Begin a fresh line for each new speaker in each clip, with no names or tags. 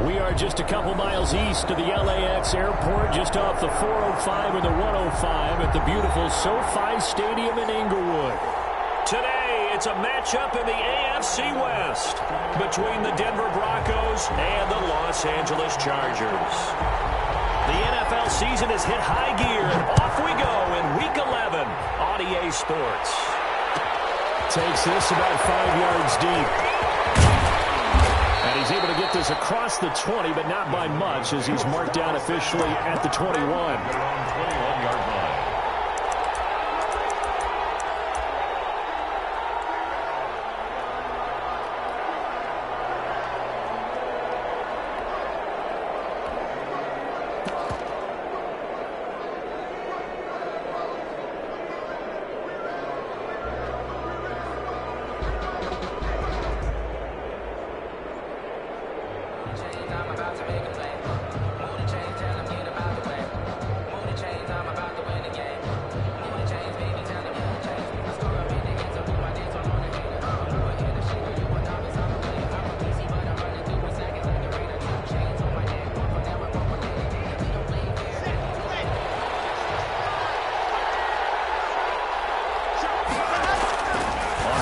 We are just a couple miles east of the LAX airport, just off the 405 and the 105 at the beautiful SoFi Stadium in Inglewood. Today, it's a matchup in the AFC West between the Denver Broncos and the Los Angeles Chargers. The NFL season has hit high gear, and off we go in Week 11 on EA Sports. Takes this about 5 yards deep. And he's able to get this across the 20, but not by much, as he's marked down officially at the 21. 21-yard line.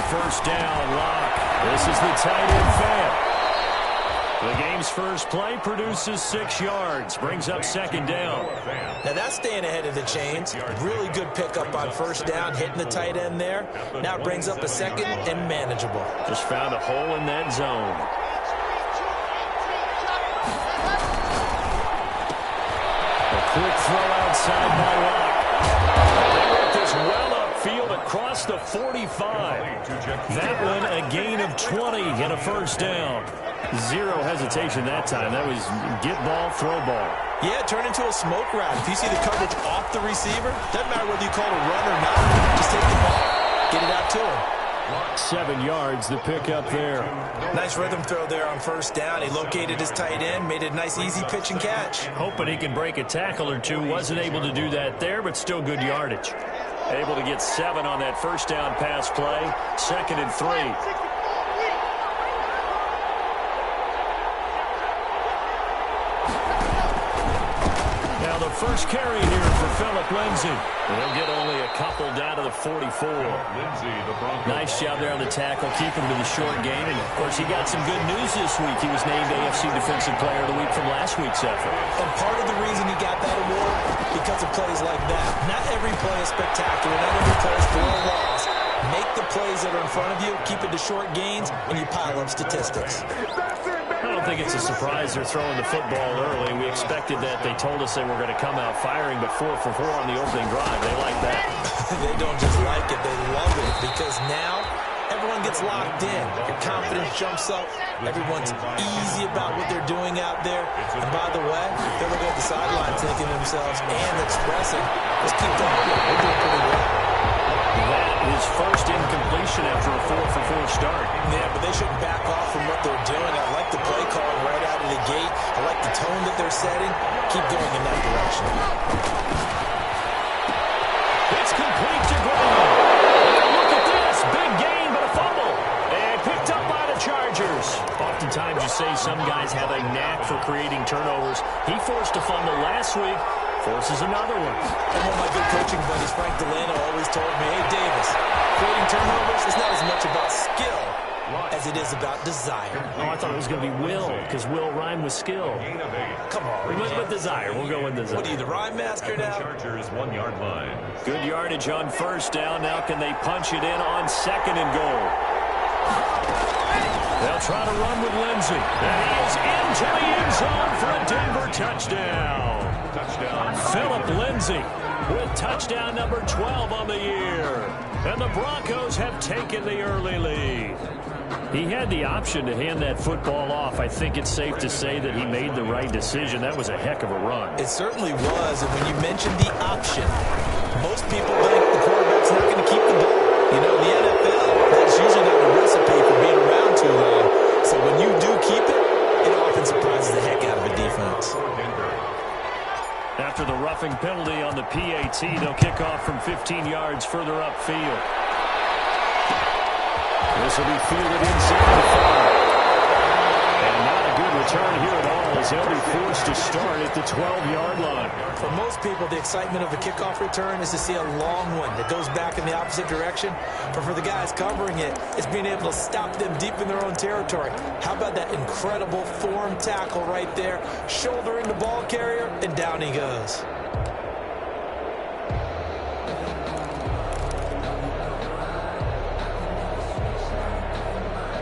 First down, Lock. This is the tight end fan. The game's first play produces 6 yards, brings up second down.
Now that's staying ahead of the chains. Really good pickup on first down, hitting the tight end there. Now it brings up a second and manageable.
Just found a hole in that zone. A quick throw outside by Lock. They work this well upfield across the 45. That one a gain of 20 and a first down. Zero hesitation that time. That was get ball, throw ball.
Yeah, turn into a smoke route. If you see the coverage off the receiver, doesn't matter whether you call it a run or not. Just take the ball, get it out to him.
7 yards, the pick up there.
Nice rhythm throw there on first down. He located his tight end, made it a nice easy pitch and catch.
Hoping he can break a tackle or two. Wasn't able to do that there, but still good yardage. Able to get 7 on that first down pass play. 2nd and 3. Now the first carry here for Philip Lindsay. They'll get only a couple down to the 44. Nice job there on the tackle, keeping him to the short game. And, of course, he got some good news this week. He was named AFC Defensive Player of the Week from last week's effort.
And part of the reason he got that award, because of plays like that. Not every play is spectacular. Not every play is for a loss. Make the plays that are in front of you, keep it to short gains, and you pile up statistics.
I don't think it's a surprise they're throwing the football early. We expected that. They told us they were going to come out firing, but 4 for 4 on the opening drive. They like that.
They don't just like it, they love it, because now everyone gets locked in. Your confidence jumps up. Everyone's easy about what they're doing out there. And by the way, they're looking at the sideline thinking to themselves and expressing, let's keep going. We're doing pretty well.
That is first incompletion after a 4 for 4 start.
Yeah, but they shouldn't back off from what they're doing. I like the play calling right out of the gate. I like the tone that they're setting. Keep going in that direction.
It's complete to Graham. Look at this. Big gain, but a fumble. And picked up by the Chargers. Oftentimes you say some guys have a knack for creating turnovers. He forced a fumble last week. Forces another one.
And one of my good coaching buddies, Frank Delano, always told me, hey, Davis, creating turnovers is not as much about skill as it is about desire.
Oh, I thought it was going to be will, because will rhyme with skill.
Come on.
We went with desire. We'll go with desire.
What are you, the rhyme master now?
Chargers 1 yard line.
Good yardage on first down. Now can they punch it in on 2nd and goal? They'll try to run with Lindsay. And he is into the end zone for a Denver touchdown. Philip Lindsay with touchdown number 12 on the year. And the Broncos have taken the early lead. He had the option to hand that football off. I think it's safe to say that he made the right decision. That was a heck of a run.
It certainly was. And when you mentioned the option, most people think the quarterback's not going to keep the ball. You know, in the NFL, that's usually not a recipe for being around too long. So when you do keep it, it often surprises the heck out of a defense.
After the roughing penalty on the PAT, they'll kick off from 15 yards further upfield. This will be fielded inside the 5. And not a good return here at all as they'll be forced to start at the 12-yard line.
For most people, the excitement of a kickoff return is to see a long one that goes back in the opposite direction. But for the guys covering it, it's being able to stop them deep in their own territory. How about that incredible form tackle right there, shouldering the ball carrier, and down he goes.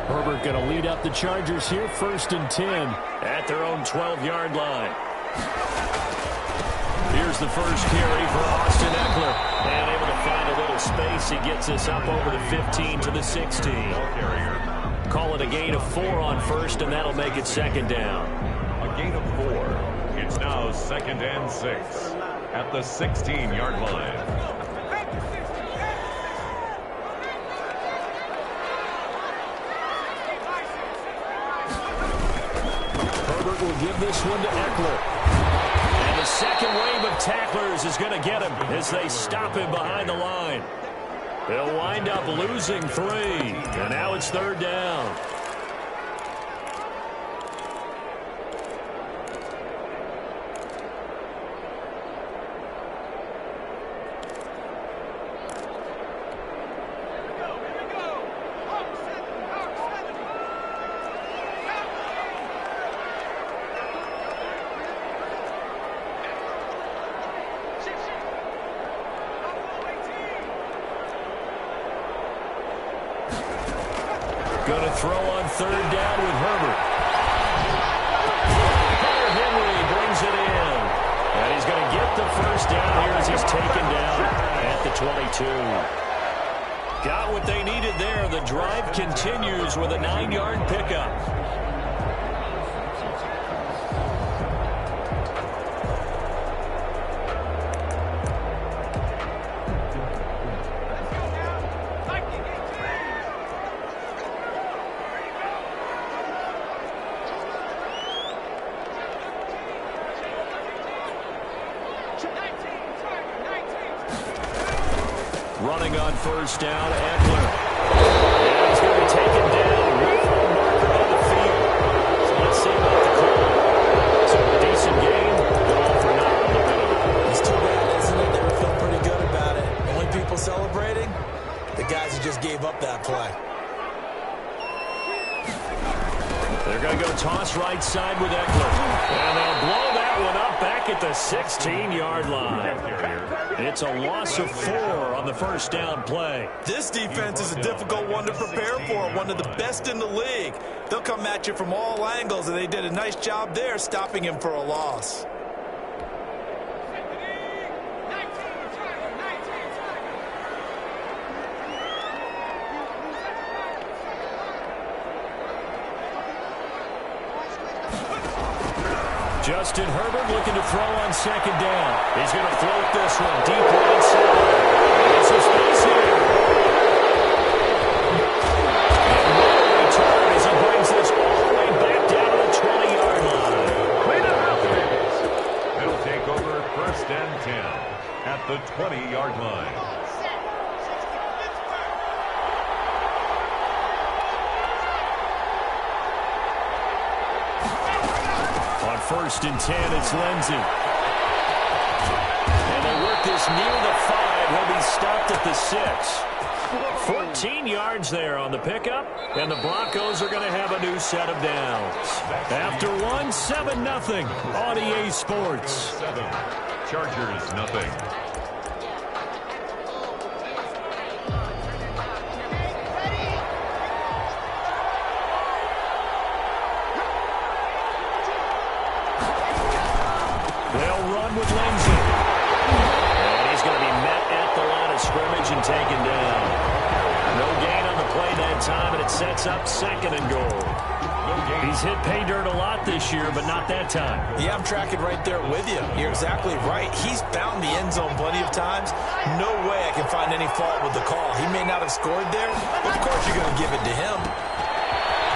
Herbert going to lead up the Chargers here, 1st and 10 at their own 12-yard line. Here's the first carry for Austin Eckler. And able to find a little space. He gets us up over the 15 to the 16. Call it a gain of 4 on first, and that'll make it 2nd down.
A gain of 4. It's now 2nd and 6 at the 16-yard line.
Will give this one to Eckler. And the second wave of tacklers is going to get him as they stop him behind the line. They'll wind up losing 3. And now it's 3rd down. Going to throw on 3rd down with Herbert. Henry brings it in. And he's going to get the 1st down here as he's taken down at the 22. Got what they needed there. The drive continues with a 9-yard pickup. Running on 1st down, Eckler. And he's going to be taken down with the marker on the field. So let's see about the call. So a decent game, but all for naught on the penalty.
It's too bad, isn't it? They were feeling pretty good about it. Only people celebrating, the guys who just gave up that play.
They're going to go toss right side with Eckler. And they'll blow that one up back at the 16-yard line. It's a loss of 4 on the 1st down play.
This defense is a difficult one to prepare for, one of the best in the league. They'll come at you from all angles, and they did a nice job there stopping him for a loss.
Justin Herbert looking to throw on 2nd down. He's going to float this one deep right side. There's some space here. And what a return as he brings this all the way back down to the 20-yard line.
They'll take over 1st and 10 at the 20-yard line.
On 1st and 10, it's Lindsey. And they work this near the 5. He'll be stopped at the 6. 14 yards there on the pickup, and the Broncos are going to have a new set of downs. After one, 7-0 on EA Sports.
7, Chargers nothing.
With Lindsey. And he's going to be met at the line of scrimmage and taken down. No gain on the play that time, and it sets up 2nd and goal. He's hit pay dirt a lot this year, but not that time.
Yeah, I'm tracking right there with you. You're exactly right. He's found the end zone plenty of times. No way I can find any fault with the call. He may not have scored there, but of course you're going to give it to him.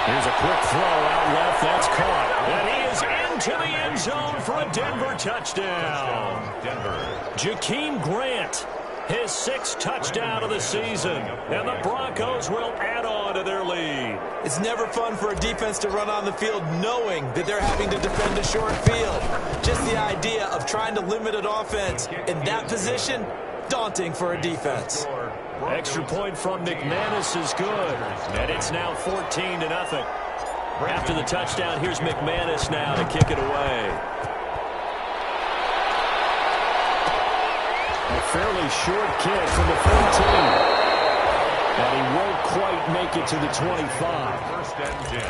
Here's a quick throw out left. That's caught. And he is into the end zone for a Denver touchdown.
Denver.
Jakeem Grant His 6th touchdown of the season. And the Broncos will add on to their lead.
It's never fun for a defense to run on the field knowing that they're having to defend a short field. Just the idea of trying to limit an offense in that position, daunting for a defense.
Extra point from McManus is good. And it's now 14-0. After the touchdown, here's McManus now to kick it away. A fairly short kick from the 14. And he won't quite make it to the 25.
First and 10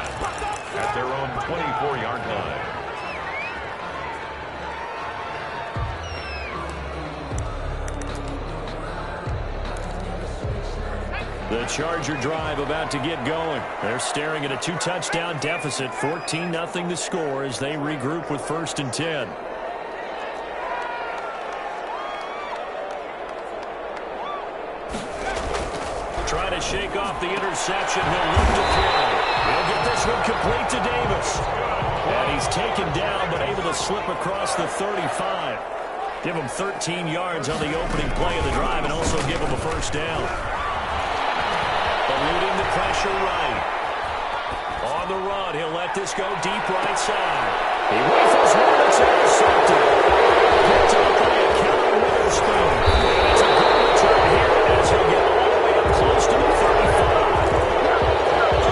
at their own 24-yard line.
The Charger drive about to get going. They're staring at a 2-touchdown deficit. 14-0 to score as they regroup with 1st and 10. Trying to shake off the interception. He'll look to throw. He'll get this one complete to Davis. And he's taken down but able to slip across the 35. Give him 13 yards on the opening play of the drive and also give him a 1st down. Eluding the pressure right. On the run, he'll let this go deep right side. He rifles one, it's intercepted. Picked up by a Keller Witherspoon. It's a good return here as he'll get all the way up close to the 35.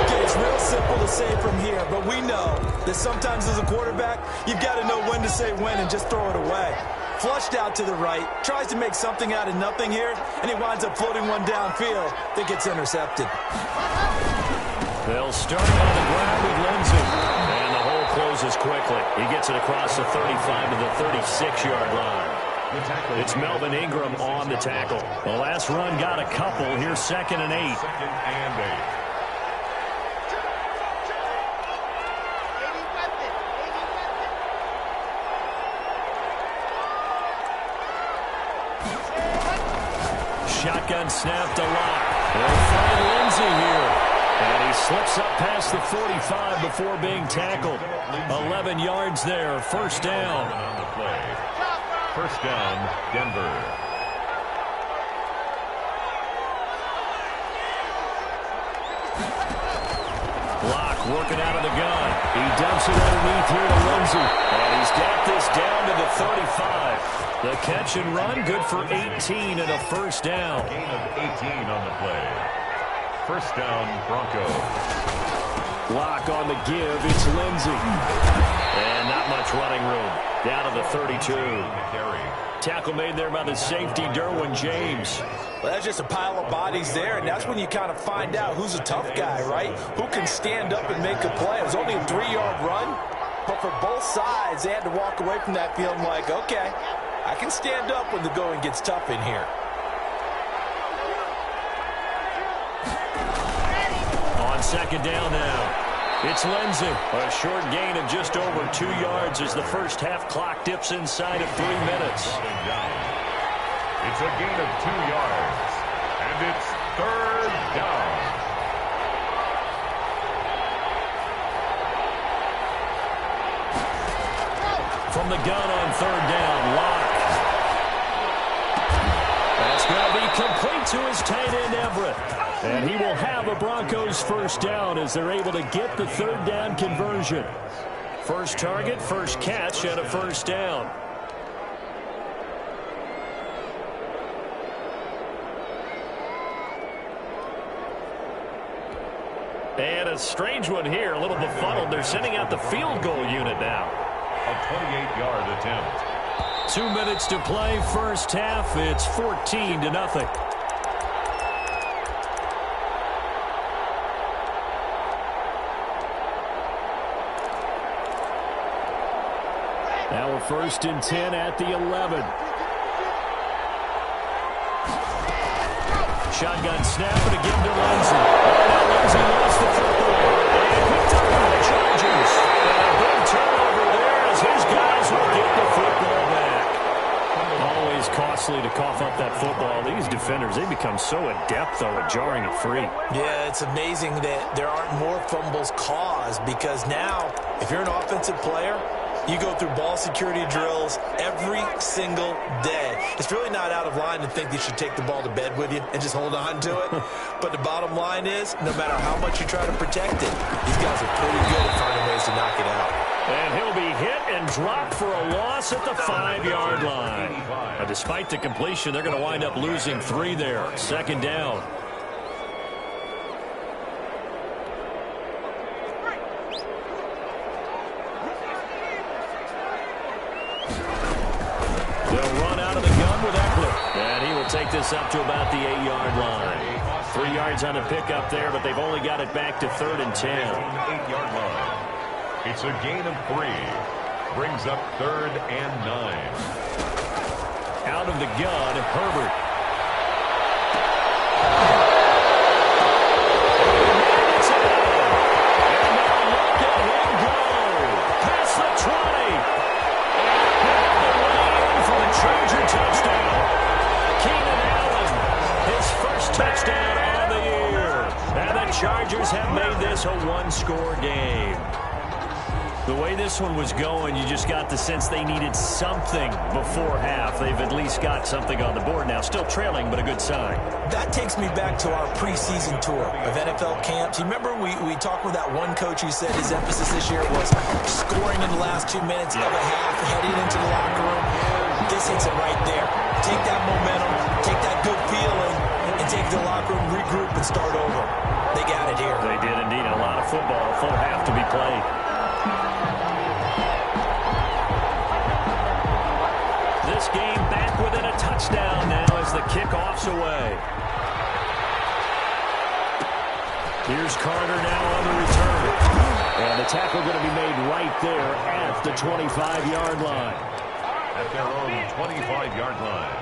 Okay, it's real simple to say from here, but we know that sometimes as a quarterback, you've got to know when to say when and just throw it away. Flushed out to the right, tries to make something out of nothing here, and he winds up floating one downfield that gets intercepted.
They'll start on the ground with Lindsey. And the hole closes quickly. He gets it across the 35 to the 36-yard line. It's Melvin Ingram on the tackle. The last run got a couple. Here's 2nd and 8.
2nd and 8.
Shotgun snap to Locke. They'll find Lindsey here. And he slips up past the 45 before being tackled. 11 yards there. 1st down.
On the play. 1st down, Denver.
Locke working out of the gun. He dumps it underneath here to Lindsey. And he's got this down to the 35. The catch and run, good for 18 and a 1st down.
Gain of 18 on the play. 1st down, Broncos.
Locke on the give, it's Lindsey. And not much running room. Down to the 32. Tackle made there by the safety, Derwin James.
Well, that's just a pile of bodies there, and that's when you kind of find out who's a tough guy, right? Who can stand up and make a play. It was only a 3-yard run, but for both sides, they had to walk away from that feeling like, okay, I can stand up when the going gets tough in here.
On 2nd down now. It's Lindsey. A short gain of just over 2 yards as the first half clock dips inside of 3 minutes.
It's a gain of 2 yards. And it's 3rd down.
From the gun on 3rd down, Locke. That's going to be complete to his tight end, Everett. And he will have a Broncos 1st down as they're able to get the 3rd down conversion. First target, first catch, and a 1st down. And a strange one here, a little befuddled. They're sending out the field goal unit now.
A 28-yard attempt.
2 minutes to play, first half. It's 14-0. Now we're 1st and 10 at the 11. Shotgun snap and again to Lindsey. Now Lindsey lost the football. And picked up by the Chargers. And a big turnover there as his guys will get the football back. Always costly to cough up that football. These defenders, they become so adept, though, at jarring it free.
Yeah, it's amazing that there aren't more fumbles caused because now, if you're an offensive player, You go through ball security drills every single day. It's really not out of line to think you should take the ball to bed with you and just hold on to it. But the bottom line is, no matter how much you try to protect it, these guys are pretty good at finding ways to knock it out.
And he'll be hit and dropped for a loss at the 5-yard line. Despite the completion, they're going to wind up losing 3 there. 2nd down. They'll run out of the gun with Eckler. And he will take this up to about the 8-yard line. 3 yards on the pickup there, but they've only got it back to 3rd and 10.
8-yard line. It's a gain of 3. Brings up 3rd and 9.
Out of the gun, Herbert. It's out. And now look at him go. Past the 20. And all the way in for the Charger touchdown. Keenan Allen, his first touchdown on the year. And the Chargers have made this a 1-score game. The way this one was going, you just got the sense they needed something before half. They've at least got something on the board now. Still trailing, but a good sign.
That takes me back to our preseason tour of NFL camps. You remember we talked with that one coach who said his emphasis this year was scoring in the last 2 minutes of a half, heading into the locker room. This hits it right there. Take that momentum, take that good feeling, and take the locker room, regroup, and start over. They got it here.
They did indeed. A lot of football, full half to be played. This game back within a touchdown now as the kickoff's away. Here's Carter now on the return. And the tackle going to be made right there at the 25-yard line.
At their own 25-yard line.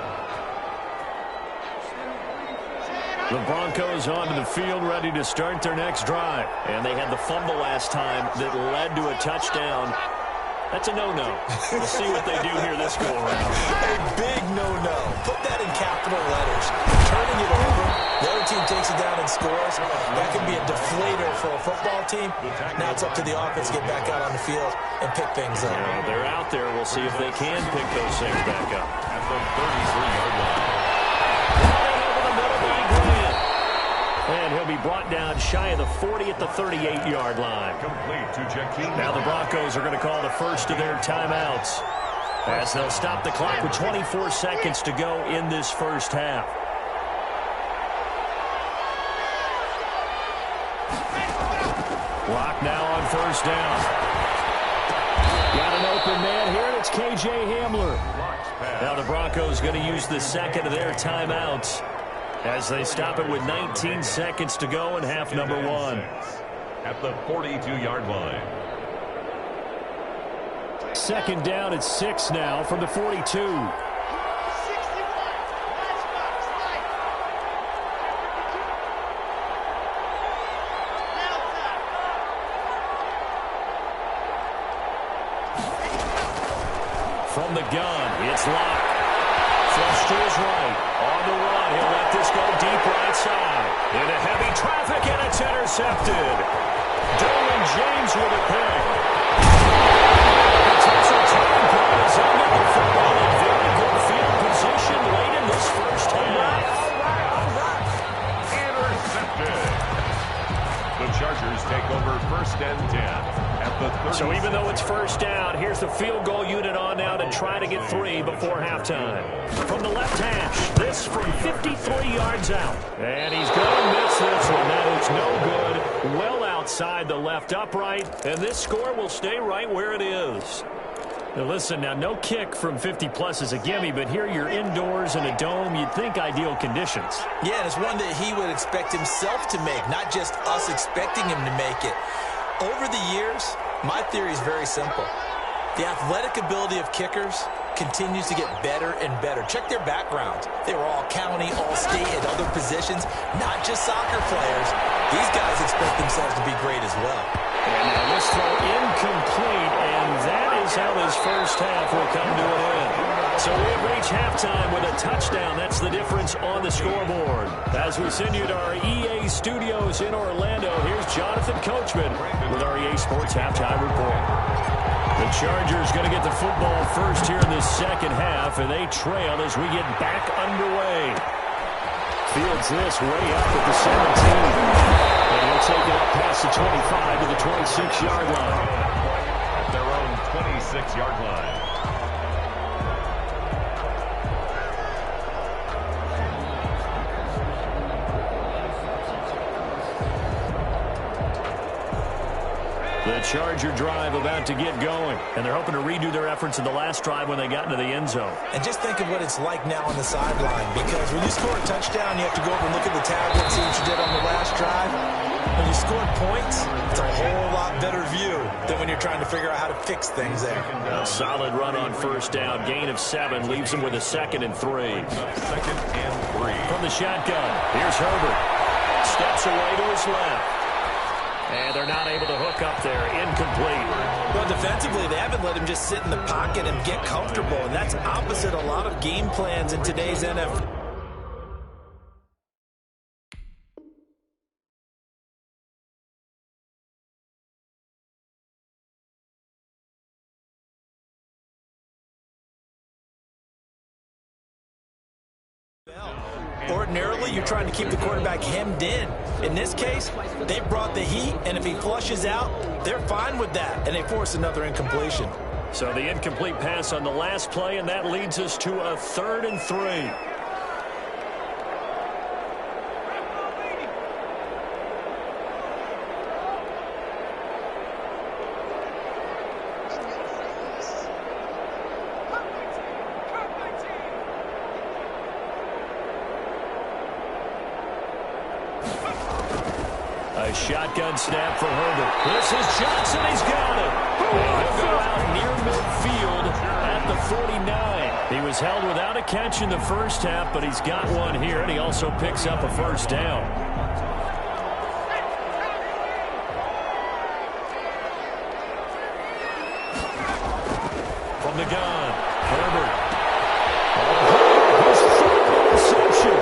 The Broncos onto the field ready to start their next drive. And they had the fumble last time that led to a touchdown. That's a no-no. We'll see what they do here this go-around.
A big no-no. Put that in capital letters. Turning it over. The other team takes it down and scores. That can be a deflator for a football team. Now it's up to the offense to get back out on the field and pick things up.
Yeah, they're out there. We'll see if they can pick those things back up.
At the 33-yard line.
Running over the middle by Grant. And he'll be brought down shy of the 40 at the 38-yard line.
Complete to Jakeem.
Now the Broncos are going to call the first of their timeouts as they'll stop the clock with 24 seconds to go in this first half. Lock now on first down. Got an open man here, and it's K.J. Hamler. Now the Broncos going to use the second of their timeouts as they stop it with 19 seconds to go in half number 1.
At the 42-yard line.
2nd down at 6 now from the 42. From the gun, it's locked. Flush to his right. On the run, he'll let this go deep right side. Into heavy traffic, and it's intercepted. Derwin James with a pick. Potential turning point is under the football in very good field position late in this first half.
Intercepted. The Chargers take over 1st and 10.
So even though it's first down, here's the field goal unit on now to try to get 3 before halftime. From the left hash, this from 53 yards out. And he's going to miss this one. That is no good. Well outside the left upright. And this score will stay right where it is. Now listen, now no kick from 50-plus is a gimme, but here you're indoors in a dome. You'd think ideal conditions.
Yeah, and it's one that he would expect himself to make, not just us expecting him to make it. Over the years, my theory is very simple. The athletic ability of kickers continues to get better and better. Check their backgrounds. They were all county, all state, at other positions, not just soccer players. These guys expect themselves to be great as well.
And now this throw incomplete, and that is how this first half will come to an end. So we've reached halftime with a touchdown. That's the difference on the scoreboard. As we send you to our EA studios in Orlando, here's Jonathan Coachman with our EA Sports Halftime Report. The Chargers going to get the football first here in the second half, and they trail as we get back underway. Fields this way up at the 17. And he'll take it up past the 25 to the 26-yard line.
At their own 26-yard line.
The Charger drive about to get going, and they're hoping to redo their efforts in the last drive when they got into the end zone.
And just think of what it's like now on the sideline, because when you score a touchdown, you have to go over and look at the tablet and see what you did on the last drive. When you score points, it's a whole lot better view than when you're trying to figure out how to fix things there.
A solid run on first down, gain of 7, leaves them with a 2nd and 3.
2nd and 3.
From the shotgun, here's Herbert. Steps away to his left. And they're not able to hook up there. Incomplete.
Well, defensively, they haven't let him just sit in the pocket and get comfortable, and that's opposite a lot of game plans in today's NFL. Ordinarily, you're trying to keep the quarterback hemmed in. In this case, they brought the heat, and if he flushes out, they're fine with that, and they force another incompletion.
So the incomplete pass on the last play, and that leads us to a 3rd and 3. A shotgun snap for Herbert. This is Johnson. He's got it. And he'll go out near midfield at the 49. He was held without a catch in the first half, but he's got one here, and he also picks up a first down. From the gun, Herbert. His third reception.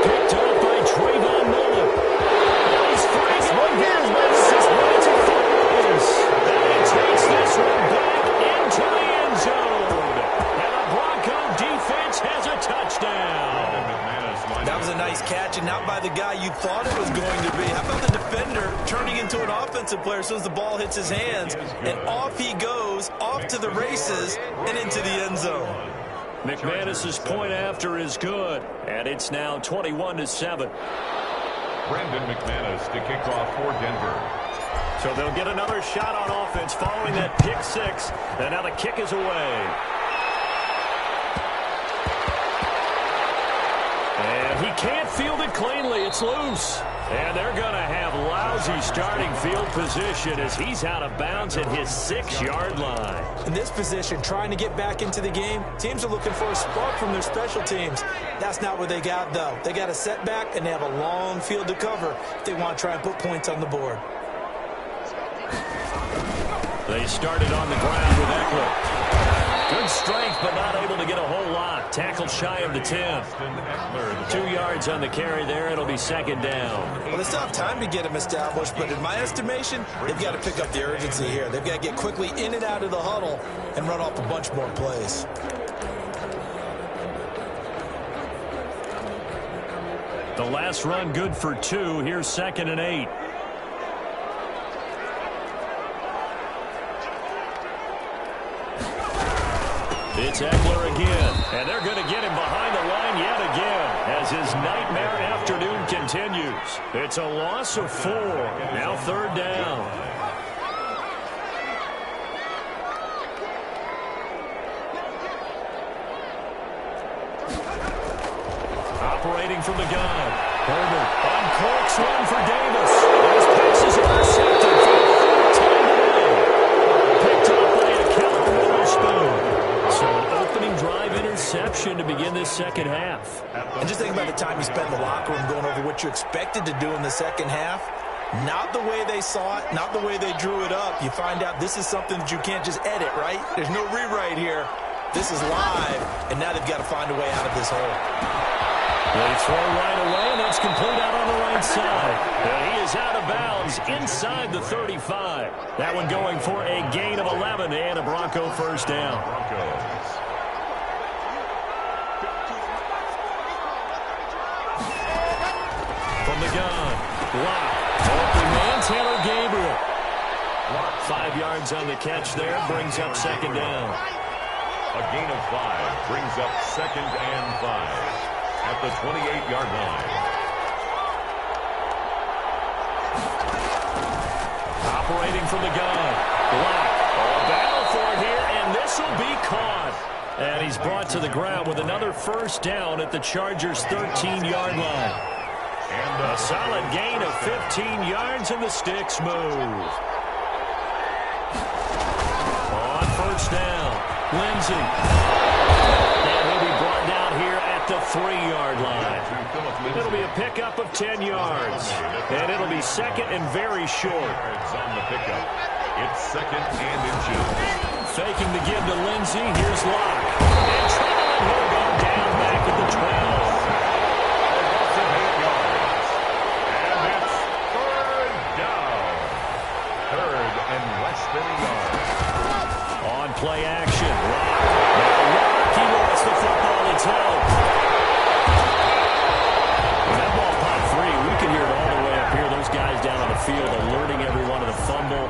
Picked up by Trayvon Mullen. He's free one here. Takes this one back into the end zone. And the Bronco defense has a touchdown.
That was a nice catch, and not by the guy you thought it was going to be. How about the defender turning into an offensive player as soon as the ball hits his hands, and off he goes, off to the races, and into the end zone.
McManus's point after is good, and it's now 21-7.
Brandon McManus to kick off for Denver.
So they'll get another shot on offense following that pick 6, and now the kick is away. And he can't field it cleanly. It's loose. And they're going to have lousy starting field position as he's out of bounds at his 6-yard line.
In this position, trying to get back into the game, teams are looking for a spark from their special teams. That's not what they got, though. They got a setback, and they have a long field to cover if they want to try and put points on the board.
They started on the ground with Eckler. Good strength, but not able to get a whole lot. Tackled shy of the 10. 2 yards on the carry there. It'll be 2nd down.
Well, they still have time to get him established, but in my estimation, they've got to pick up the urgency here. They've got to get quickly in and out of the huddle and run off a bunch more plays.
The last run good for 2. Here's 2nd and 8. It's Eckler again, and they're going to get him behind the line yet again as his nightmare afternoon continues. It's a loss of 4. Now 3rd down. Operating from the gun. Herbert uncorks one for Davis. His pass is intercepted. Picked up by a Keller Witherspoon. So an opening drive interception to begin this second half.
And just think about the time you spent in the locker room going over what you expected to do in the second half. Not the way they saw it, not the way they drew it up. You find out this is something that you can't just edit, right? There's no rewrite here. This is live, and now they've got to find a way out of this hole.
They throw right away, and it's complete out on the right side. And he is out of bounds themselves inside the 35. That one going for a gain of 11 and a Bronco first down. From the gun, block. Open man, Taylor Gabriel. 5 yards on the catch there, brings up second down.
A gain of 5 brings up second and 5 at the 28-yard line.
Operating from the gun. Block. A battle for it here, and this will be caught. And he's brought to the ground with another first down at the Chargers' 13-yard line. And a solid gain of 15 yards, and the sticks move. On first down, Lindsey. And he'll be brought down here at the 3-yard line. It'll be a pickup of 10 yards. And it'll be second and very short.
On the pickup, it's second and inches.
Faking the give to Lindsey. Here's Locke. And traveling will go down back at the 12.
Loss of 8 yards. And it's third down. Third and less than a yard.
On play action. Locke. He wants the football. It's held. When that ball popped free, we can hear it all the way up here. Those guys down on the field alerting everyone of the fumble.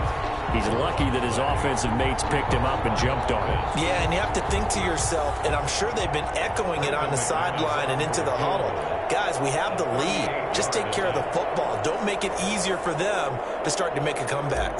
He's lucky that his offensive mates picked him up and jumped on it.
Yeah, and you have to think to yourself, and I'm sure they've been echoing it on the sideline and into the huddle. Guys, we have the lead. Just take care of the football. Don't make it easier for them to start to make a comeback.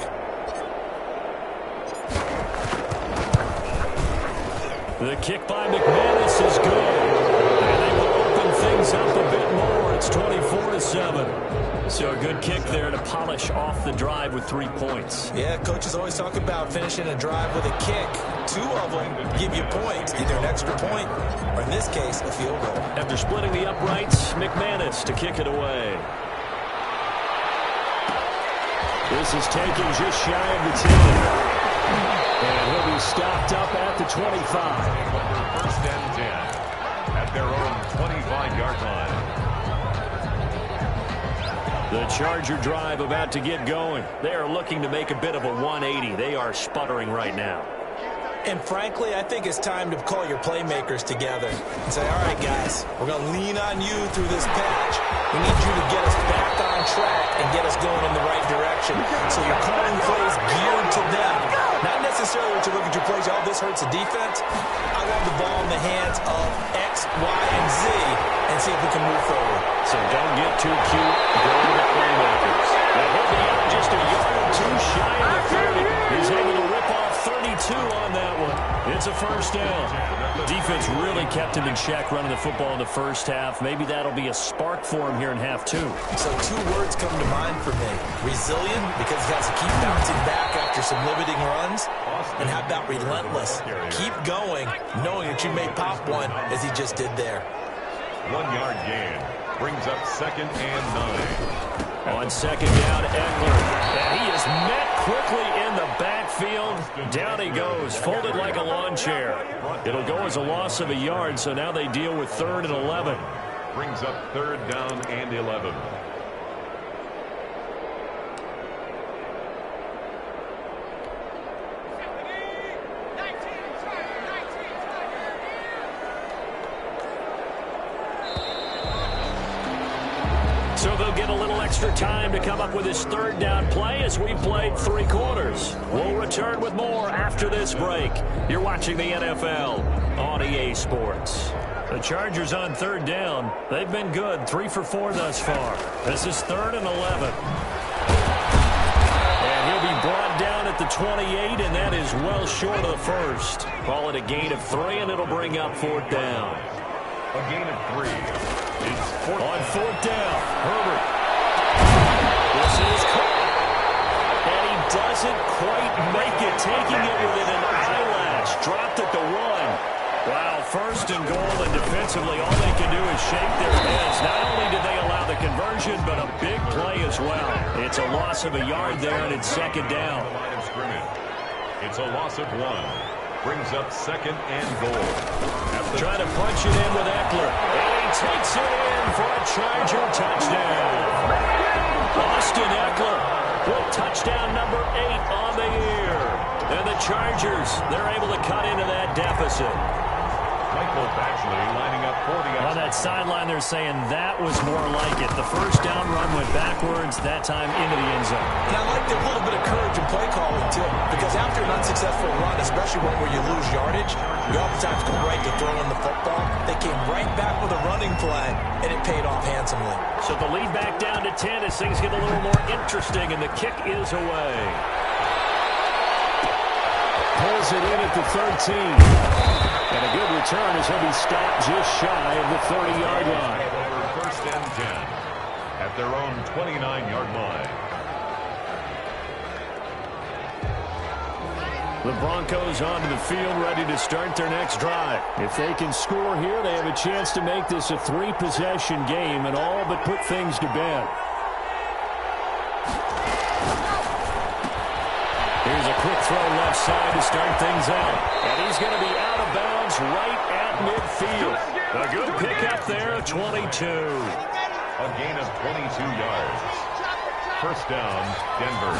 The kick by McManus is good. And they will open things up a bit more. It's 24-7. So a good kick there to polish off the drive with 3 points.
Yeah, coaches always talk about finishing a drive with a kick. 2 of them give you points, either an extra point or, in this case, a field goal.
After splitting the uprights, McManus to kick it away. This is taken just shy of the 10. And he'll be stopped up at the 25.
First and 10 at their own 25-yard line.
The Charger drive about to get going. They are looking to make a bit of a 180. They are sputtering right now.
And frankly, I think it's time to call your playmakers together and say, all right, guys, we're going to lean on you through this patch. We need you to get us back on track and get us going in the right direction. So you're calling plays geared to them. Not necessarily to look at your plays, oh, this hurts the defense. I want the ball in the hands of X, Y, and Z and see if we can move forward.
So don't get too cute. Go to the playmakers. Now he'll be out just a yard or two shy of the 30. He's able to rip off 32 on that one. It's a first down. Defense really kept him in check running the football in the first half. Maybe that'll be a spark for him here in half 2.
So 2 words come to mind for me. Resilient, because he has to keep bouncing back after some limiting runs. And how about relentless? Keep going, knowing that you may pop one as he just did there.
1-yard gain brings up second and 9.
On second down, Eckler. And he is met quickly in the backfield. Down he goes, folded like a lawn chair. It'll go as a loss of a yard, so now they deal with 3rd and 11.
Brings up 3rd down and 11.
So they'll get a little extra time to come up with his 3rd down play as we played 3 quarters. We'll return with more after this break. You're watching the NFL on EA Sports. The Chargers on 3rd down. They've been good, 3 for 4 thus far. This is 3rd and 11. And he'll be brought down at the 28, and that is well short of the first. Call it a gain of 3, and it'll bring up 4th down.
A gain of 3. It's
on 4th down, Herbert. This is caught. And he doesn't quite make it, taking it within an eyelash. Dropped at the 1. Wow, 1st and goal, and defensively all they can do is shake their heads. Not only did they allow the conversion, but a big play as well. It's a loss of a yard there, and it's 2nd down.
It's a loss of 1. Brings up 2nd and goal.
Trying to punch it in with Eckler. And he takes it in for a Charger touchdown. Austin Eckler touchdown number 8 on the year. And the Chargers, they're able to cut into that deficit.
Michael Badgley lining up for the
On that sideline, they're saying that was more like it. The first down run went backwards, that time into the end zone.
And I like a little bit of courage in play calling, too, because after an unsuccessful run, especially one where you lose yardage, you oftentimes go right to throwing the football. They came right back with a running play, and it paid off handsomely.
So the lead back down to 10 as things get a little more interesting, and the kick is away. Pulls it in at the 13. And a good return as he'll be stopped just shy of the 30-yard line.
First and 10 at their own 29-yard line.
The Broncos onto the field ready to start their next drive. If they can score here, they have a chance to make this a 3-possession game and all but put things to bed. Here's a quick throw left side to start things out. And he's going to be out of bounds right at midfield. A good pickup there of 22.
A gain of 22 yards. First down, Denver.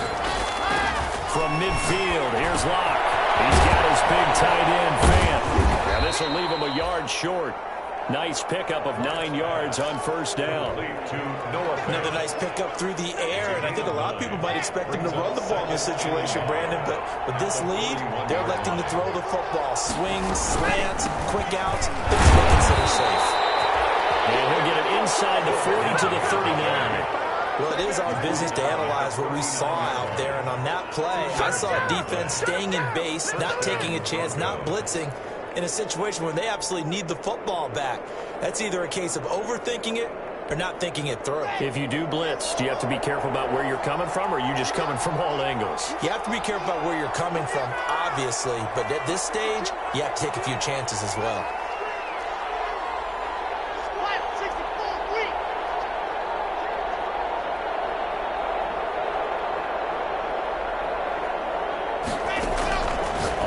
From midfield, here's Locke. He's got his big tight end, Fant. Now this will leave him a yard short. Nice pickup of 9 yards on first down.
Another nice pickup through the air, and I think a lot of people might expect him to run the ball in this situation, Brandon, but with this lead, they're electing to throw the football. Swings, slants, quick outs, things they consider safe.
And he'll get it inside the 40 to the 39.
Well, it is our business to analyze what we saw out there, and on that play, I saw a defense staying in base, not taking a chance, not blitzing, in a situation where they absolutely need the football back. That's either a case of overthinking it or not thinking it through.
If you do blitz, do you have to be careful about where you're coming from, or are you just coming from all angles?
You have to be careful about where you're coming from, obviously, but at this stage, you have to take a few chances as well.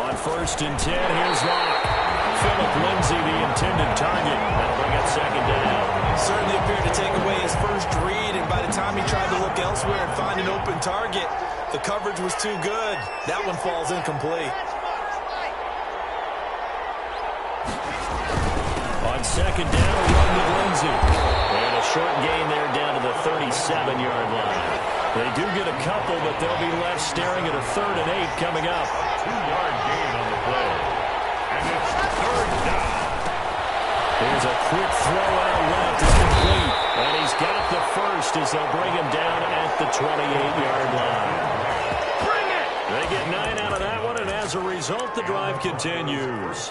On first and 10, here's Locke. Philip Lindsay, the intended target. That'll bring up second down.
Certainly appeared to take away his first read, and by the time he tried to look elsewhere and find an open target, the coverage was too good. That one falls incomplete.
On second down, a run with Lindsay. And a short gain there down to the 37-yard line. They do get a couple, but they'll be left staring at a 3rd and 8 coming up.
2-yard gain on the play. And it's third down.
There's a quick throw out left. It's complete. And he's got the first as they'll bring him down at the 28-yard line. Bring it! They get 9 out of that one, and as a result, the drive continues.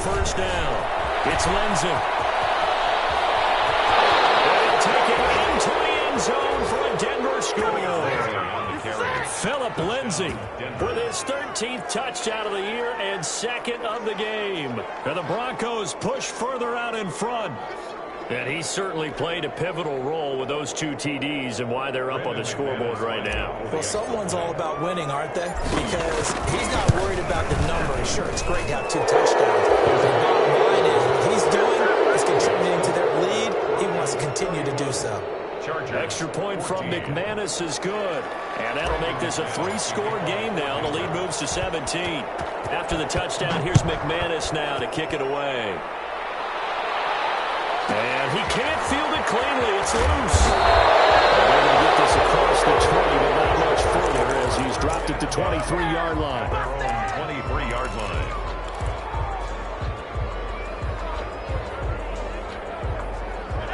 First down. It's Lindsay. They'll take it into the end zone for a Denver score. Philip Lindsay with his 13th touchdown of the year and 2nd of the game. And the Broncos push further out in front. And he certainly played a pivotal role with those 2 TDs and why they're up on the scoreboard right now.
Well, someone's all about winning, aren't they? Because he's not worried about the number. Sure, it's great to have 2 touchdowns. But the bottom line is what he's doing is contributing to their lead. He wants to continue to do so.
Extra point from McManus is good. And that'll make this a 3-score game now. The lead moves to 17. After the touchdown, here's McManus now to kick it away. And he can't field it cleanly. It's loose. They're going to get this across the 20, but not much further as he's dropped at the 23-yard line.
Their own 23-yard line.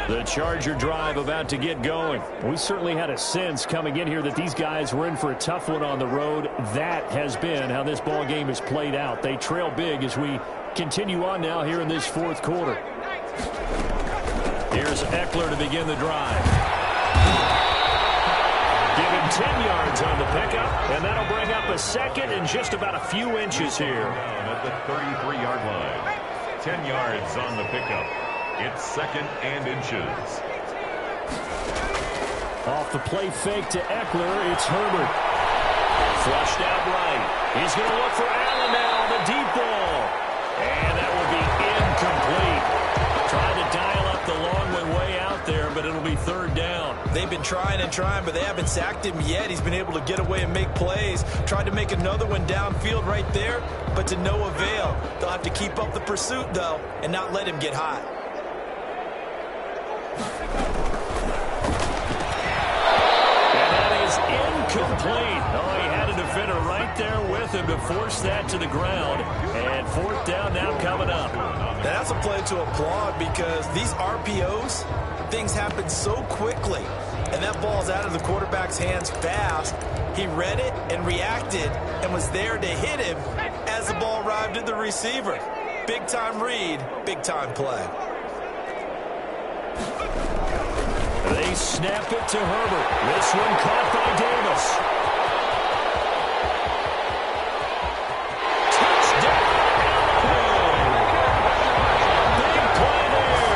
The Charger drive about to get going. We certainly had a sense coming in here that these guys were in for a tough one on the road. That has been how this ball game has played out. They trail big as we continue on now here in this 4th quarter. Here's Eckler to begin the drive. Give him 10 yards on the pickup, and that'll bring up a 2nd and just about a few inches here.
the 33-yard line. 10 yards on the pickup. It's 2nd and inches.
Off the play fake to Eckler, it's Herbert. Flushed out right. He's going to look for Allen now on the deep ball. And that will be incomplete. Trying to dial up the long one way out there, but it'll be 3rd down.
They've been trying and trying, but they haven't sacked him yet. He's been able to get away and make plays. Tried to make another one downfield right there, but to no avail. They'll have to keep up the pursuit, though, and not let him get hot.
Incomplete. Oh, he had a defender right there with him to force that to the ground. And 4th down now coming up.
That's a play to applaud because these RPOs, things happen so quickly. And that ball's out of the quarterback's hands fast. He read it and reacted and was there to hit him as the ball arrived at the receiver. Big-time read, big-time play.
They snap it to Herbert. This one caught by Davis. Touchdown! Big play there.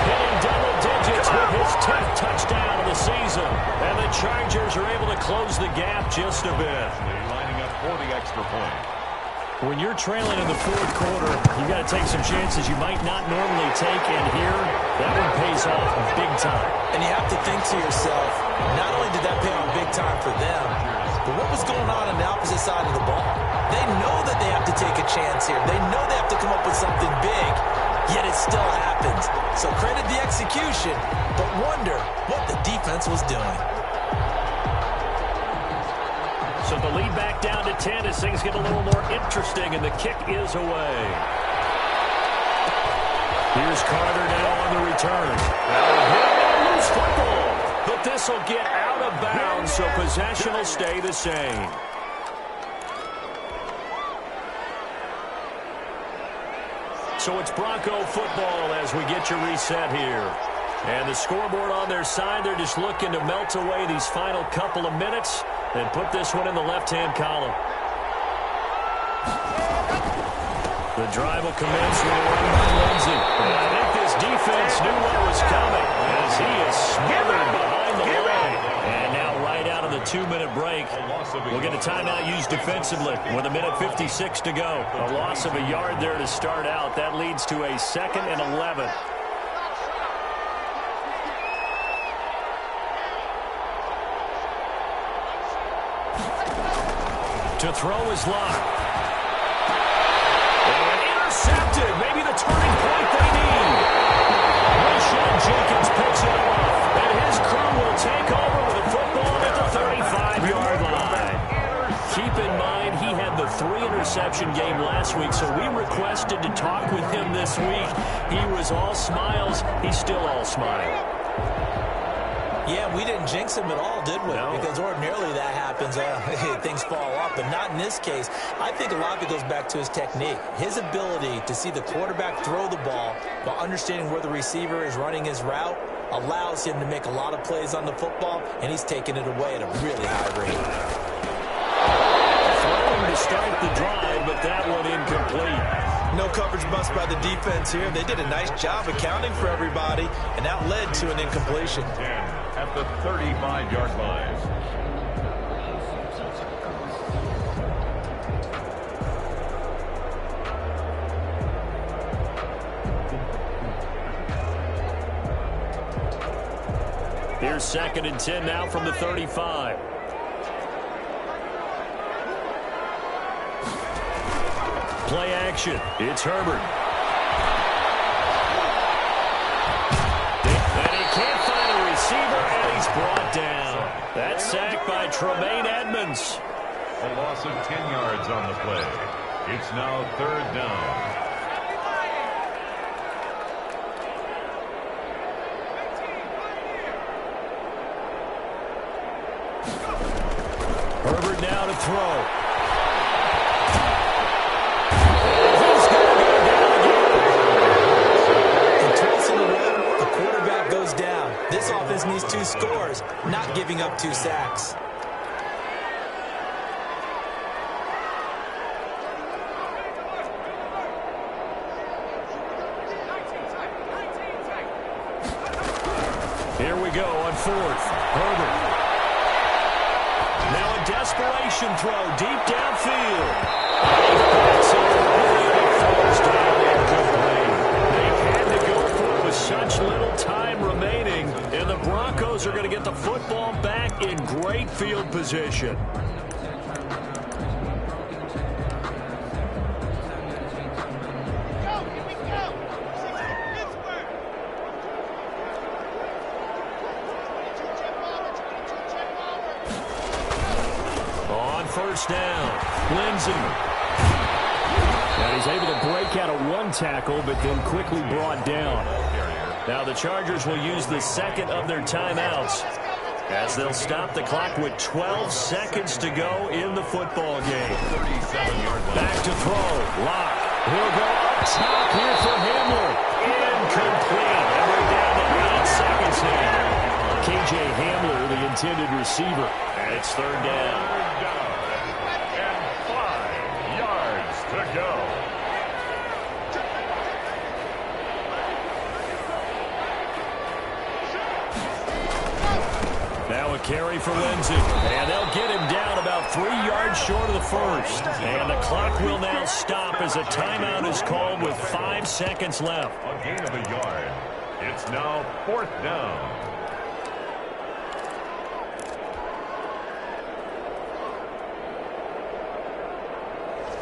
Hitting double digits with his 10th touchdown of the season. And the Chargers are able to close the gap just a bit.
Lining up for the extra point.
When you're trailing in the 4th quarter, you got to take some chances you might not normally take, and here, that one pays off big time.
And you have to think to yourself, not only did that pay off big time for them, but what was going on the opposite side of the ball? They know that they have to take a chance here. They know they have to come up with something big, yet it still happens. So credit the execution, but wonder what the defense was doing.
So the lead back down to 10 as things get a little more interesting, and the kick is away. Here's Carter now on the return. Loose football, but this will get out of bounds, so possession will stay the same. So it's Bronco football as we get your reset here. And the scoreboard on their side, they're just looking to melt away these final couple of minutes and put this one in the left-hand column. The drive will commence with a run by Lindsey. And I think this defense knew what was coming as he is smothered behind the line. And now right out of the 2-minute break, we'll get a timeout used defensively with 1:56 to go. A loss of a yard there to start out. That leads to a 2nd and 11. To throw is Locke. And intercepted. Maybe the turning point they need. Rashawn Jenkins picks it off. And his crew will take over with the football at the 35-yard line. Keep in mind, he had the 3-interception game last week, so we requested to talk with him this week. He was all smiles. He's still all smile.
Yeah, we didn't jinx him at all, did we?
No.
Because ordinarily that happens. Things fall off, but not in this case. I think a lot of it goes back to his technique. His ability to see the quarterback throw the ball while understanding where the receiver is running his route allows him to make a lot of plays on the football, and he's taking it away at a really high rate.
Throwing to start the drive, but that one incomplete.
No coverage bust by the defense here. They did a nice job accounting for everybody, and that led to an incompletion.
10 at the 35-yard line.
Here's 2nd and 10 now from the 35. Play action. It's Herbert. And he can't find a receiver, and he's brought down. That's sacked by Tremaine Edmonds.
A loss of 10 yards on the play. It's now 3rd down.
Herbert now to throw.
This offense needs 2 scores, not giving up 2 sacks.
Here we go on fourth. Herbert. Now a desperation throw deep downfield. Backs it away and it falls down incomplete. They had to go for it with such little time remaining, and the Broncos are going to get the football back in great field position. First down, Lindsey. And he's able to break out of one tackle, but then quickly brought down. Now the Chargers will use the second of their timeouts as they'll stop the clock with 12 seconds to go in the football game. Back to throw, Lock. He'll go up top here for Hamler. Incomplete. And we're down to 8 seconds now. KJ Hamler, the intended receiver. And it's third down.
To go.
Now a carry for Lindsey. And they'll get him down about 3 yards short of the first. And the clock will now stop as a timeout is called with 5 seconds left.
A gain of a yard. It's now fourth down.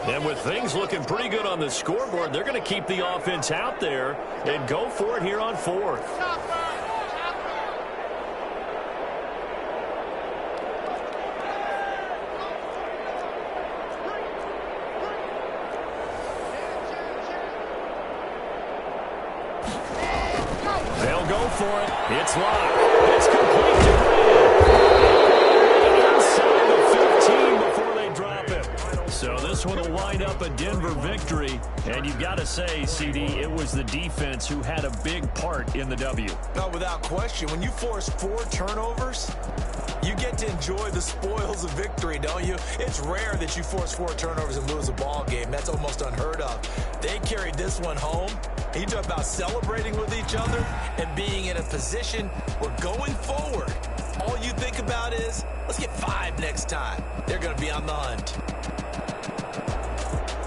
And with things looking pretty good on the scoreboard, they're going to keep the offense out there and go for it here on fourth. They'll go for it. It's locked. It's complete to Grant. Inside the 15 before they drop it. So this one will wind up a Denver victory. And you've got to say, CD, it was the defense who had a big part in the W.
No, without question. When you force 4 turnovers, you get to enjoy the spoils of victory, don't you? It's rare that you force 4 turnovers and lose a ball game. That's almost unheard of. They carried this one home. You talk about celebrating with each other and being in a position where going forward, all you think about is, let's get 5 next time. They're going to be on the hunt.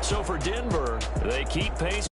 So for Denver, they keep pace.